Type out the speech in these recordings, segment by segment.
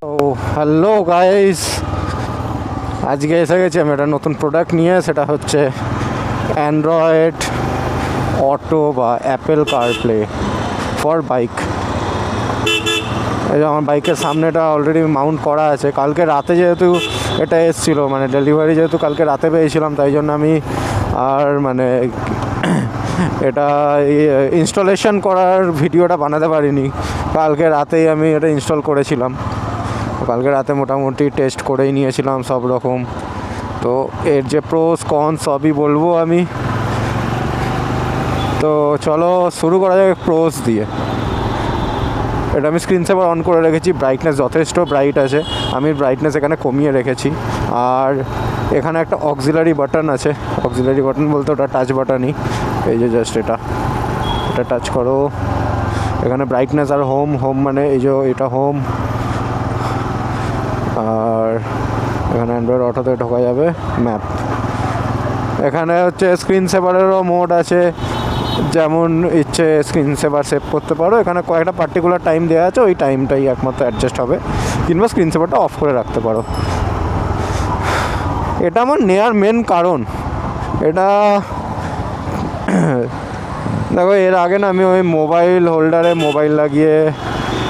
ও hello guys, আজকে এসে গেছি আমি একটা নতুন প্রোডাক্ট নিয়ে। সেটা হচ্ছে অ্যান্ড্রয়েড অটো বা অ্যাপেল কারপ্লে ফর বাইক। এই যে আমার বাইকের সামনেটা অলরেডি মাউন্ট করা আছে। কালকে রাতে যেহেতু এটা এসেছিলো, মানে ডেলিভারি যেহেতু কালকে রাতে পেয়েছিলাম, তাই জন্য আমি আর মানে এটা ইনস্টলেশন করার ভিডিওটা বানাতে পারিনি। কালকে রাতেই আমি এটা ইনস্টল করেছিলাম। কালকে রাতে মোটামুটি টেস্ট করেই নিয়েছিলাম সব রকম। তো এর যে প্রোস কনস সবই বলবো আমি। তো চলো শুরু করা যাক প্রোস দিয়ে। এটা আমি স্ক্রিন সেভার অন করে রেখেছি, ব্রাইটনেস যথেষ্ট ব্রাইট আছে, আমি ব্রাইটনেস এখানে কমিয়ে রেখেছি। আর এখানে একটা অক্সিলারি বাটন আছে, অক্সিলারি বাটন বলতে ওটা টাচ বাটনই। এই যে জাস্ট এটা টাচ করো, এখানে ব্রাইটনেস আর হোম মানে এই যে এটা হোম। আর এখানে অ্যান্ড্রয়েড অটোতে ঢোকা যাবে, ম্যাপ। এখানে হচ্ছে স্ক্রিন সেভারেরও মোড আছে, যেমন ইচ্ছে স্ক্রিন সেভার সেভ করতে পারো। এখানে কয়েকটা পার্টিকুলার টাইম দেওয়া আছে, ওই টাইমটাই একমাত্র অ্যাডজাস্ট হবে, কিংবা স্ক্রিন সেভারটা অফ করে রাখতে পারো। এটা আমার নেওয়ার মেন কারণ, এটা দেখো এর আগে না আমি ওই মোবাইল হোল্ডারে মোবাইল লাগিয়ে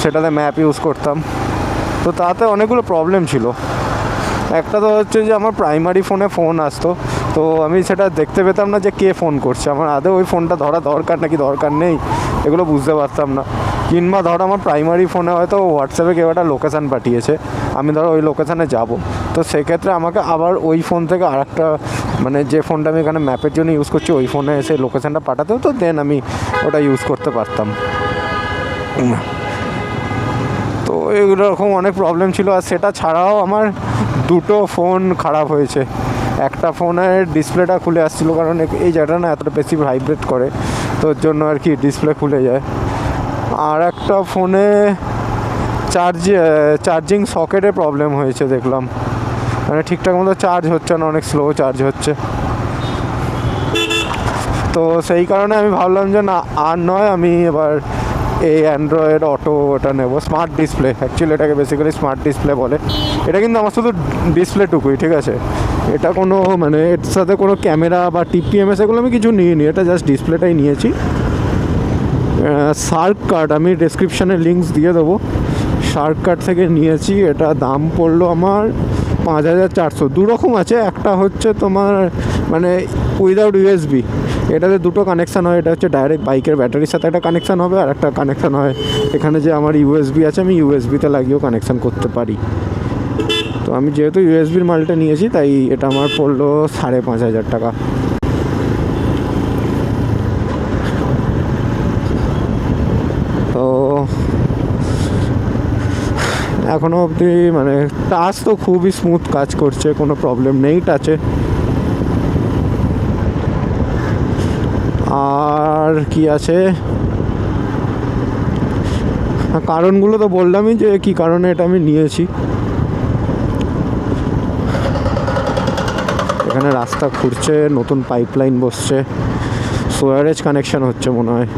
সেটাতে ম্যাপ ইউজ করতাম। তো তাতে অনেকগুলো প্রবলেম ছিল। একটা তো হচ্ছে যে আমার প্রাইমারি ফোনে ফোন আসতো, তো আমি সেটা দেখতে পেতাম না যে কে ফোন করছে, আমার আদৌ ওই ফোনটা ধরা দরকার নাকি দরকার নেই এগুলো বুঝতে পারতাম না। কিংবা ধরো আমার প্রাইমারি ফোনে হয়তো হোয়াটসঅ্যাপে কেউ একটা লোকেশান পাঠিয়েছে, আমি ধরো ওই লোকেশানে যাব, তো সেক্ষেত্রে আমাকে আবার ওই ফোন থেকে আরেকটা, মানে যে ফোনটা আমি এখানে ম্যাপের জন্য ইউজ করছি ওই ফোনে এসে লোকেশানটা পাঠাতে হতো, দেন আমি ওটা ইউজ করতে পারতাম। তো এগুলো রকম অনেক প্রবলেম ছিল। আর সেটা ছাড়াও আমার দুটো ফোন খারাপ হয়েছে। একটা ফোনের ডিসপ্লেটা খুলে আসছিলো, কারণ এই জায়গাটা না এতটা বেশি ভাইব্রেট করে, তো ওর জন্য আর কি ডিসপ্লে খুলে যায়। আর একটা ফোনে চার্জিং সকেটে প্রবলেম হয়েছে দেখলাম, মানে ঠিকঠাক মতো চার্জ হচ্ছে না, অনেক স্লো চার্জ হচ্ছে। তো সেই কারণে আমি ভাবলাম যে না আর নয়, আমি এবার এই অ্যান্ড্রয়েড অটো ওটা নেবো। স্মার্ট ডিসপ্লে, অ্যাকচুয়ালি এটাকে বেসিক্যালি স্মার্ট ডিসপ্লে বলে। এটা কিন্তু আমার শুধু ডিসপ্লেটুকুই, ঠিক আছে, এটা কোনো মানে এর সাথে কোনো ক্যামেরা বা টিপিএমএস এগুলো আমি কিছু নিইনি, এটা জাস্ট ডিসপ্লেটাই নিয়েছি। শার্ক কার্ড আমি ডেসক্রিপশানে লিঙ্কস দিয়ে দেবো, শার্ক কার্ড থেকে নিয়েছি। এটা দাম পড়লো আমার 5400। দু রকম আছে, একটা হচ্ছে তোমার মানে উইদাউট ইউএসবি, এটাতে দুটো কানেকশান হয়। এটা হচ্ছে ডাইরেক্ট বাইকের ব্যাটারির সাথে একটা কানেকশান হবে, আর একটা কানেকশান হয় এখানে যে আমার ইউএসবি আছে, আমি ইউএসবিতে লাগিয়েও কানেকশান করতে পারি। তো আমি যেহেতু ইউএসবির মালটা নিয়েছি, তাই এটা আমার পড়লো 5500 টাকা। তো এখনও অবধি মানে টাচ তো খুবই স্মুথ কাজ করছে, কোনো প্রবলেম নেই টাচে। আর কি আছে, কারণগুলো তো বললামই যে কী কারণে এটা আমি নিয়েছি। এখানে রাস্তা খুঁড়ছে, নতুন পাইপলাইন বসছে, সোয়ারেজ কানেকশান হচ্ছে মনে হয়।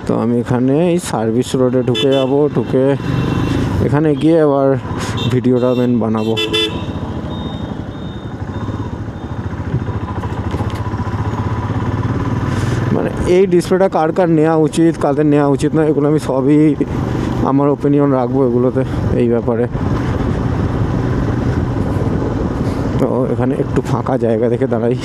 তো আমি এখানে এই সার্ভিস রোডে ঢুকে যাবো, ঢুকে এখানে গিয়ে আবার ভিডিওটা বানাবো। মানে এই ডিসপ্লেটা কার কার নেওয়া উচিত, কাদের নেওয়া উচিত না, এগুলো আমি সবই আমার ওপিনিয়ন রাখবো এগুলোতে, এই ব্যাপারে। তো এখানে একটু ফাঁকা জায়গা দেখে দাঁড়াই।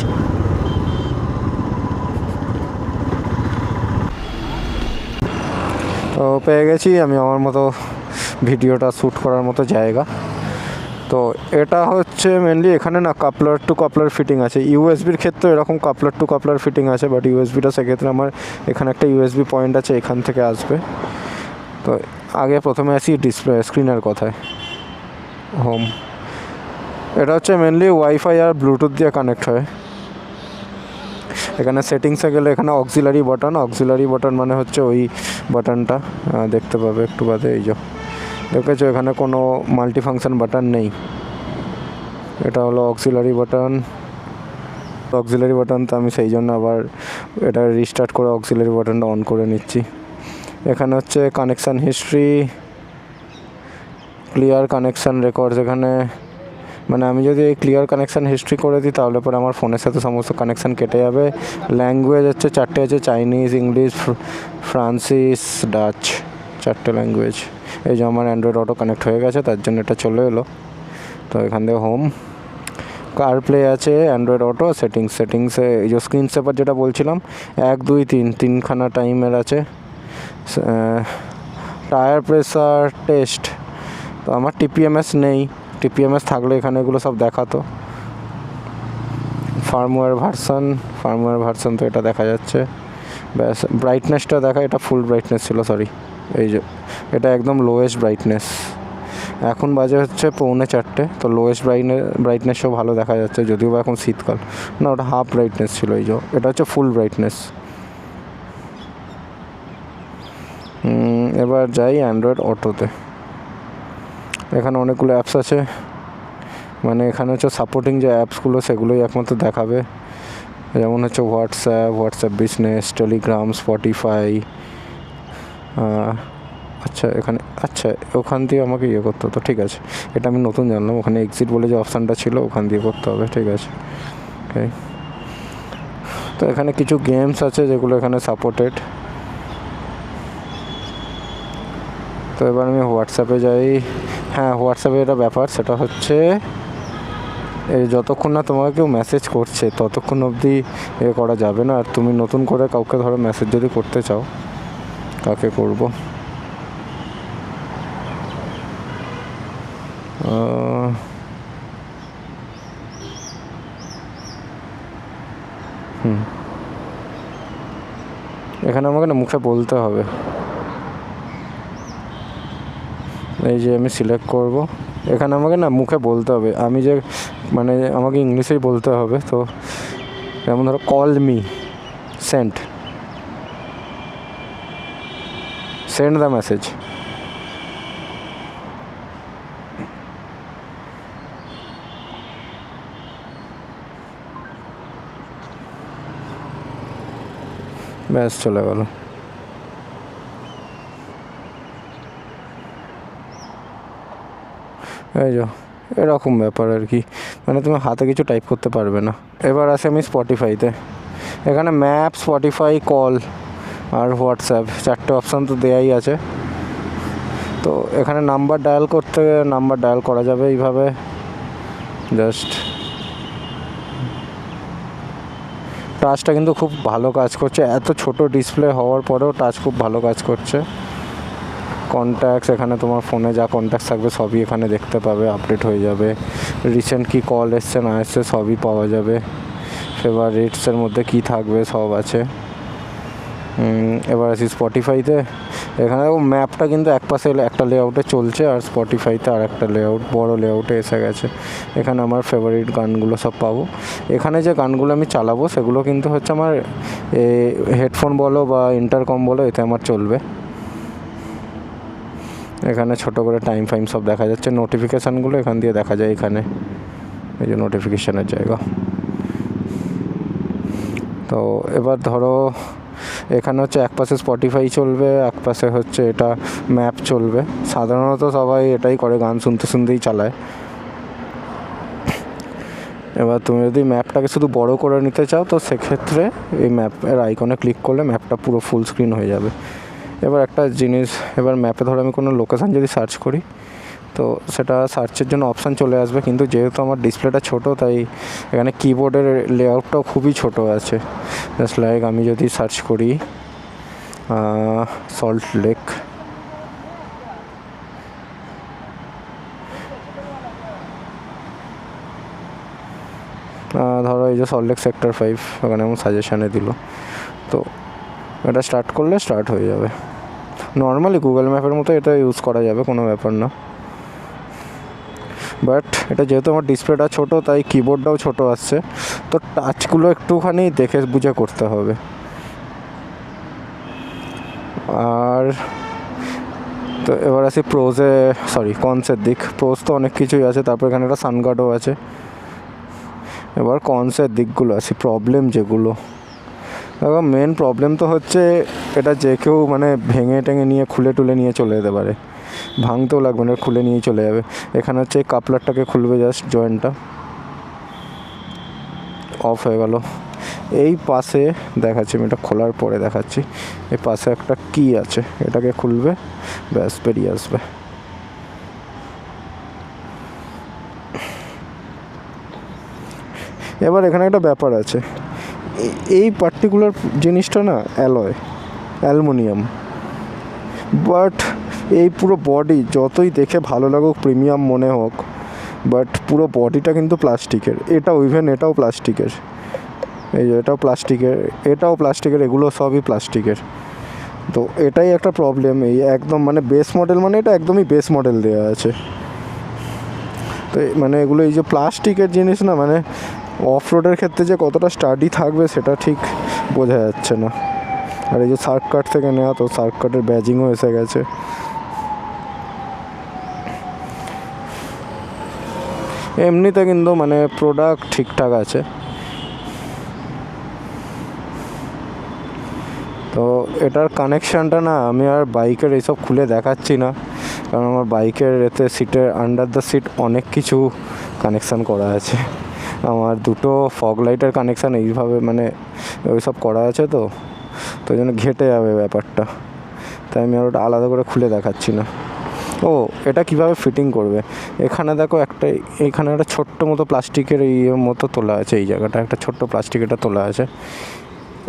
তো পেয়ে গেছি আমি আমার মতো ভিডিওটা শ্যুট করার মতো জায়গা। তো এটা হচ্ছে মেনলি এখানে না কাপলার টু কাপলার ফিটিং আছে। ইউএসবির ক্ষেত্রে এরকম কাপলার টু কাপলার ফিটিং আছে, বাট ইউএসবিটা সেক্ষেত্রে আমার এখানে একটা ইউএসবি পয়েন্ট আছে, এখান থেকে আসবে। তো আগে প্রথমে আসি ডিসপ্লে স্ক্রিনের কথায়। হোম, এটা হচ্ছে মেনলি ওয়াইফাই আর ব্লুটুথ দিয়ে কানেক্ট হয়। এখানে সেটিংসে গেলে এখানে অক্সিলারি বাটন মানে হচ্ছে ওই বাটনটা দেখতে পাবে একটু বাদে। এই যে দেখেছো এখানে কোনো মাল্টি ফাংশন বাটন নেই, এটা হলো অক্সিলারি বাটন। অক্সিলারি বাটন, তো আমি সেই জন্য আবার এটা রিস্টার্ট করে অক্সিলারি বাটনটা অন করে নিচ্ছি। এখানে হচ্ছে connection history, clear connection records. এখানে মানে আমি যদি এই ক্লিয়ার কানেকশান হিস্ট্রি করে দিই তাহলে পরে আমার ফোনের সাথে সমস্ত কানেকশান কেটে যাবে। ল্যাঙ্গুয়েজ হচ্ছে 4টে আছে, চাইনিজ, ইংলিশ, ফ্রান্সিস, ডাচ, 4টে ল্যাঙ্গুয়েজ। এই যে আমার অ্যান্ড্রয়েড অটো কানেক্ট হয়ে গেছে, তার জন্য এটা চলে এলো। তো এখান থেকে হোম, কার প্লে আছে, অ্যান্ড্রয়েড অটো, সেটিংসে এই যে স্ক্রিন সেপার যেটা বলছিলাম 1 2 3 3খানা টাইমের আছে। টায়ার প্রেসার টেস্ট, তো আমার টিপিএমএস নেই, টিপিএমএস থাকলে এখানে এগুলো সব দেখাতো। ফার্মওয়্যার ভার্সন তো এটা দেখা যাচ্ছে। ব্যাস, ব্রাইটনেসটা দেখা, এটা ফুল ব্রাইটনেস ছিল, সরি, এই যে এটা একদম লোয়েস্ট ব্রাইটনেস। এখন বাজে হচ্ছে 3:45, তো লোয়েস্ট ব্রাইটনেসও ভালো দেখা যাচ্ছে, যদিও বা এখন শীতকাল না, ওটা হাফ ব্রাইটনেস ছিল। এই যে এটা হচ্ছে ফুল ব্রাইটনেস। এবার যাই অ্যান্ড্রয়েড অটোতে। এখানে অনেকগুলো অ্যাপস আছে, মানে এখানে হচ্ছে সাপোর্টিং যে অ্যাপসগুলো সেগুলোই একমাত্র দেখাবে, যেমন হচ্ছে হোয়াটসঅ্যাপ বিজনেস, টেলিগ্রাম, স্পটিফাই। আচ্ছা ওখান দিয়ে আমাকে করতে হতো, ঠিক আছে, এটা আমি নতুন জানলাম। ওখানে এক্সিট বলে যে অপশানটা ছিল ওখান দিয়ে করতে হবে, ঠিক আছে। ওকে, তো এখানে কিছু গেমস আছে যেগুলো এখানে সাপোর্টেড। তো এবার আমি হোয়াটসঅ্যাপে যাই। হ্যাঁ, হোয়াটসঅ্যাপে এটা ব্যাপার, সেটা হচ্ছে এই যতক্ষণ না তোমাকে কেউ মেসেজ করছে ততক্ষণ অবধি করা যাবে না। আর তুমি নতুন করে কাউকে ধরো মেসেজ যদি করতে চাও, কাকে করবো, এখানে আমাকে না মুখে বলতে হবে। এই যে আমি সিলেক্ট করব, এখানে আমাকে না মুখে বলতে হবে, আমি যে মানে আমাকে ইংলিশেই বলতে হবে। তো যেমন ধরো call me, send the message. ব্যাস, চলে গেল। এই যো এরকম ব্যাপার আর কি, মানে তুমি হাতে কিছু টাইপ করতে পারবে না। এবার আসে আমি স্পটিফাইতে। এখানে ম্যাপ, স্পটিফাই, কল আর হোয়াটসঅ্যাপ 4টে অপশান তো দেয়াই আছে। তো এখানে নাম্বার ডায়াল করা যাবে এইভাবে, জাস্ট টাচটা কিন্তু খুব ভালো কাজ করছে, এত ছোট ডিসপ্লে হওয়ার পরেও টাচ খুব ভালো কাজ করছে। কন্ট্যাক্টস, এখানে তোমার ফোনে যা কন্ট্যাক্টস থাকবে সবই এখানে দেখতে পাবে, আপডেট হয়ে যাবে। রিসেন্ট কি কল এসছে না এসছে সবই পাওয়া যাবে। ফেভারিটসের মধ্যে কি থাকবে সব আছে। এবার আসি স্পটিফাইতে। এখানে ম্যাপটা কিন্তু একপাশে একটা লেআউটে চলছে, আর স্পটিফাইতে আর একটা লেআউট, বড় লেআউটে এসে গেছে। এখানে আমার ফেভারিট গানগুলো সব পাবো। এখানে যে গানগুলো আমি চালাবো সেগুলো কিন্তু হচ্ছে আমার হেডফোন বলো বা ইন্টারকম বলো, এতে আমার চলবে। এখানে ছোটো করে টাইম সব দেখা যাচ্ছে। নোটিফিকেশানগুলো এখান দিয়ে দেখা যায়, এখানে এই যে নোটিফিকেশানের জায়গা। তো এবার ধরো এখানে হচ্ছে একপাশে স্পটিফাই চলবে, একপাশে হচ্ছে এটা ম্যাপ চলবে। সাধারণত সবাই এটাই করে, গান শুনতেই চালায়। এবার তুমি যদি ম্যাপটাকে শুধু বড় করে নিতে চাও তো সেক্ষেত্রে এই ম্যাপের আইকনে ক্লিক করলে ম্যাপটা পুরো ফুল স্ক্রিন হয়ে যাবে। এবার একটা জিনিস, এবার ম্যাপে ধরো আমি কোনো লোকেশান যদি সার্চ করি তো সেটা সার্চের জন্য অপশান চলে আসবে, কিন্তু যেহেতু আমার ডিসপ্লেটা ছোটো তাই এখানে কিবোর্ডের লেআউটটাও খুবই ছোটো আছে। জাস্ট লাইক আমি যদি সার্চ করি সল্ট লেক, ধরো এই যে সল্ট লেক সেক্টর 5, ওখানে আমার সাজেশানে দিল। তো এটা স্টার্ট করলে স্টার্ট হয়ে যাবে। নর্মালি গুগল ম্যাপের মতো এটা ইউজ করা যাবে, কোনো ব্যাপার না। বাট এটা যেহেতু আমার ডিসপ্লেটা ছোটো তাই কিবোর্ডটাও ছোটো আসছে, তো টাচগুলো একটুখানি দেখে বুঝে করতে হবে। আর তো এবার আসি কনসের দিক। প্রোজ তো অনেক কিছুই আছে, তারপর এখানে একটা সানগার্ডও আছে। এবার কনসের দিকগুলো আছে, প্রবলেম যেগুলো। এবার মেন প্রবলেম তো হচ্ছে এটা যে কেউ মানে ভেঙে টেঙে নিয়ে খুলে টুলে নিয়ে চলে যেতে পারে, ভাঙতেও লাগবে না, খুলে নিয়ে চলে যাবে। এখানে হচ্ছে কাপলারটাকে খুলবে, জাস্ট জয়েন্টটা অফ হয়ে গেল। এই পাশে দেখাচ্ছি আমি, এটা খোলার পরে দেখাচ্ছি। এই পাশে একটা কি আছে, এটাকে খুলবে, ব্যাস বেরিয়ে আসবে। এবার এখানে একটা ব্যাপার আছে, এই পার্টিকুলার জিনিসটা না অ্যালুমিনিয়াম, বাট এই পুরো বডি যতই দেখে ভালো লাগুক, প্রিমিয়াম মনে হোক, বাট পুরো বডিটা কিন্তু প্লাস্টিকের। এটাও প্লাস্টিকের, এই যে এটাও প্লাস্টিকের, এগুলো সবই প্লাস্টিকের। তো এটাই একটা প্রবলেম। এই একদম মানে বেস মডেল, মানে এটা একদমই বেস মডেল দেওয়া আছে। তো মানে এগুলো এই যে প্লাস্টিকের জিনিস না, মানে অফ রোডের ক্ষেত্রে যে কতটা স্টাডি থাকবে সেটা ঠিক বোঝা যাচ্ছে না। আর এই যে সার্ক কাট থেকে নেওয়া, তো সার্ক কাটের ব্যাজিংও এসে গেছে। এমনিতে কিন্তু মানে প্রোডাক্ট ঠিকঠাক আছে। তো এটার কানেকশানটা না আমি আর বাইকের এইসব খুলে দেখাচ্ছি না, কারণ আমার বাইকের এতে সিটের আন্ডার দ্য সিট অনেক কিছু কানেকশান করা আছে। আমার দুটো ফগ লাইটের কানেকশান এইভাবে মানে ওইসব করা আছে, তো ওই জন্য ঘেটে যাবে ব্যাপারটা, তাই আমি আর ওটা আলাদা করে খুলে দেখাচ্ছি না। ও এটা কিভাবে ফিটিং করবে, এখানে দেখো এইখানে একটা ছোট্ট মতো প্লাস্টিকের এই মতো তোলা আছে, এই জায়গাটা একটা ছোট্ট প্লাস্টিকেরটা তোলা আছে।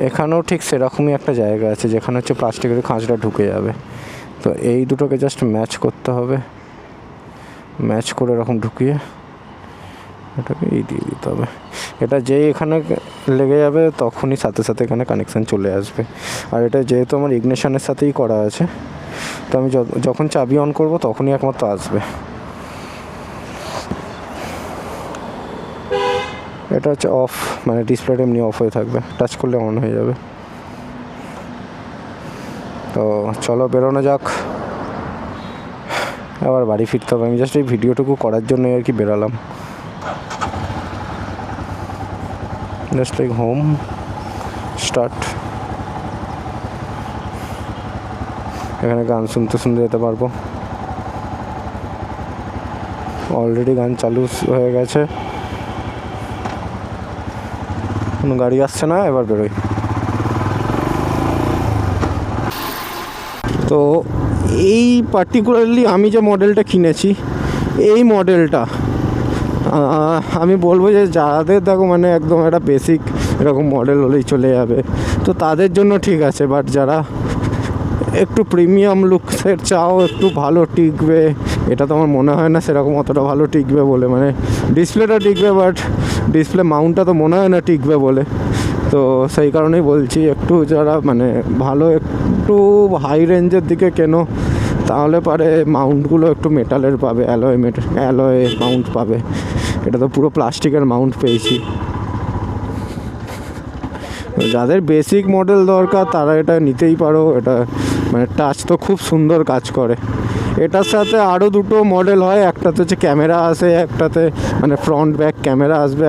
এখানেও ঠিক সেরকমই একটা জায়গা আছে যেখানে হচ্ছে প্লাস্টিকের খাঁজটা ঢুকে যাবে। তো এই দুটোকে জাস্ট ম্যাচ করতে হবে, ম্যাচ করে এরকম ঢুকিয়ে এটাকে এই দিয়ে দিতে হবে। এটা যেই এখানে লেগে যাবে তখনই সাথে সাথে এখানে কানেকশান চলে আসবে। আর এটা যেহেতু আমার ইগনিশনের সাথেই করা আছে, তো আমি যখন চাবি অন করব তখনই একমাত্র আসবে। এটা হচ্ছে অফ, মানে ডিসপ্লেটা এমনি অফ হয়ে থাকবে, টাচ করলে অন হয়ে যাবে। তো চলো বেরোনো যাক, আবার বাড়ি ফিরতে হবে। আমি জাস্ট এই ভিডিওটুকু করার জন্যই আর কি বেরালাম। Just like home start. এখানে গান শুনতে শুনতে যেতে পারবো, অলরেডি গান চালু হয়ে গেছে, কোনো গাড়ি আসছে না। এবার বেরোই। তো এই পার্টিকুলারলি আমি যে মডেলটা কিনেছি, এই মডেলটা আমি বলবো যে যাদের দেখো মানে একদম একটা বেসিক এরকম মডেল হলেই চলে যাবে, তো তাদের জন্য ঠিক আছে। বাট যারা একটু প্রিমিয়াম লুকসের চাও, একটু ভালো টিকবে, এটা তো আমার মনে হয় না সেরকম অতটা ভালো টিকবে বলে। মানে ডিসপ্লেটা টিকবে, বাট ডিসপ্লে মাউন্টটা তো মনে হয় না টিকবে বলে। তো সেই কারণেই বলছি, একটু যারা মানে ভালো একটু হাই রেঞ্জের দিকে কেনো, তাহলে পারে মাউন্টগুলো একটু মেটালের পাবে, অ্যালয় মাউন্ট পাবে। এটা তো পুরো প্লাস্টিকের মাউন্ট পেয়েছি। যাদের বেসিক মডেল দরকার তারা এটা নিতেই পারো। এটা মানে টাচ তো খুব সুন্দর কাজ করে। এটার সাথে আরও দুটো মডেল হয়, একটাতে হচ্ছে ক্যামেরা আসে, একটাতে মানে ফ্রন্ট ব্যাক ক্যামেরা আসবে,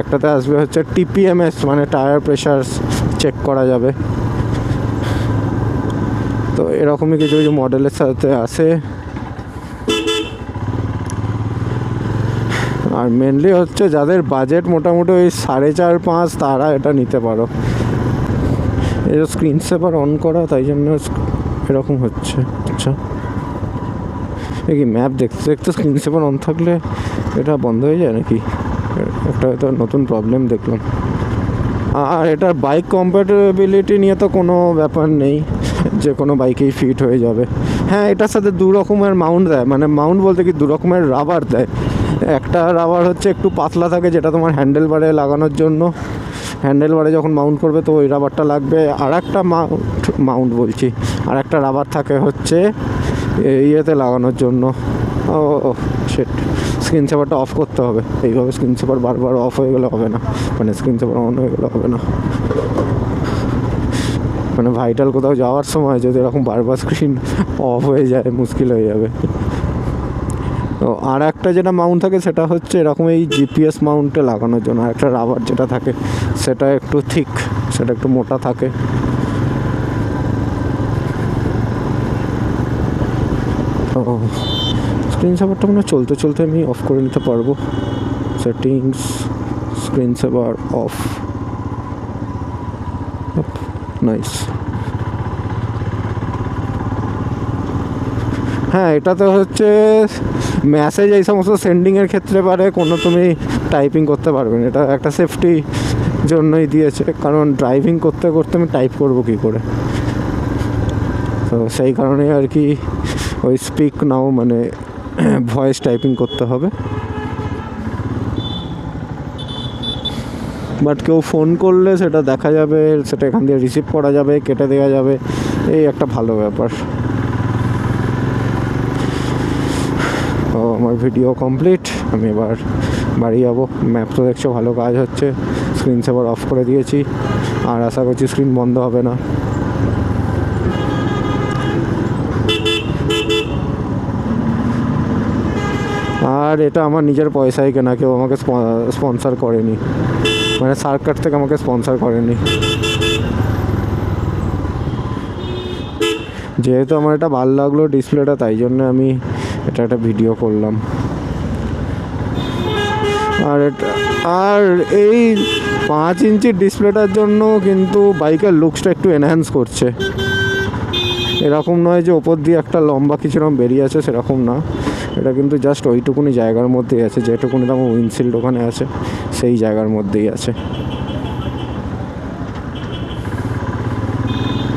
একটাতে আসবে হচ্ছে TPMS, মানে টায়ার প্রেশার চেক করা যাবে। তো এরকমই কিছু কিছু মডেলের সাথে আসে। আর মেনলি হচ্ছে যাদের বাজেট মোটামুটি ওই 4.5-5, তারা এটা নিতে পারো। এই যে স্ক্রিন সেভার অন করা, তাই জন্য এরকম হচ্ছে। আচ্ছা, এই কি ম্যাপ দেখতে দেখতে স্ক্রিন সেভার অন থাকলে এটা বন্ধ হয়ে যায় নাকি? একটা হয়তো নতুন প্রবলেম দেখলাম। আর এটার বাইক কম্প্যাটেবিলিটি নিয়ে তো কোনো ব্যাপার নেই, যে কোনো বাইকেই ফিট হয়ে যাবে। হ্যাঁ, এটার সাথে দু রকমের মাউন্ট দেয়, মানে মাউন্ট বলতে কি দু রকমের রাবার দেয়। একটা রাবার হচ্ছে একটু পাতলা থাকে, যেটা তোমার হ্যান্ডেল বারে লাগানোর জন্য, হ্যান্ডেল বারে যখন মাউন্ট করবে তো ওই রাবারটা লাগবে। আর একটা আর একটা রাবার থাকে হচ্ছে ইয়েতে লাগানোর জন্য। ও সেট, স্ক্রিন সেভারটা অফ করতে হবে। এইভাবে স্ক্রিন সেভার বারবার অফ হয়ে গেলে হবে না, মানে স্ক্রিন সেভার অন হয়ে গেলে হবে না। মানে ভাইটাল কোথাও যাওয়ার সময় যদি এরকম বারবার স্ক্রিন অফ হয়ে যায়, মুশকিল হয়ে যাবে। তো আর একটা যেটা মাউন্ট থাকে সেটা হচ্ছে এরকম এই জিপিএস মাউন্টে লাগানোর জন্য। আর একটা রাবার যেটা থাকে সেটা একটু থিক, সেটা একটু মোটা থাকে। তো স্ক্রিন সেভারটা মানে চলতে চলতে আমি অফ করে নিতে পারবো। Settings, screen saver off, nice. হ্যাঁ, এটাতে হচ্ছে মেসেজ এই সমস্ত সেন্ডিংয়ের ক্ষেত্রে পারে কোনো তুমি টাইপিং করতে পারবে না। এটা একটা সেফটি জন্যই দিয়েছে, কারণ ড্রাইভিং করতে করতে আমি টাইপ করবো কী করে। তো সেই কারণে আর কি ওই স্পিক নাও মানে ভয়েস টাইপিং করতে হবে। বাট কেউ ফোন করলে সেটা দেখা যাবে, সেটা এখান দিয়ে রিসিভ করা যাবে, কেটে দেওয়া যাবে, এই একটা ভালো ব্যাপার। তো আমার ভিডিও কমপ্লিট, আমি এবার বাড়ি যাবো। ম্যাপ তো দেখছো ভালো কাজ হচ্ছে, স্ক্রিন সেভার অফ করে দিয়েছি, আর আশা করছি স্ক্রিন বন্ধ হবে না। আর এটা আমার নিজের পয়সায় কেনা, কেউ আমাকে স্পন্সর করেনি, মানে সার্কার থেকে আমাকে স্পন্সর করেনি। যেহেতু আমার এটা ভালো লাগলো ডিসপ্লেটা, তাই জন্য আমি এটা একটা ভিডিও করলাম। আর এই 5 ইঞ্চির ডিসপ্লেটার জন্য কিন্তু বাইকের লুকসটা একটু এনহ্যান্স করছে। এরকম নয় যে ওপর দিয়ে একটা লম্বা কিছু রকম বেরিয়ে আছে, সেরকম না। এটা কিন্তু জাস্ট ওইটুকুনি জায়গার মধ্যেই আছে, যেটুকুনি আমার উইন্ডশিল্ড ওখানে আছে সেই জায়গার মধ্যেই আছে।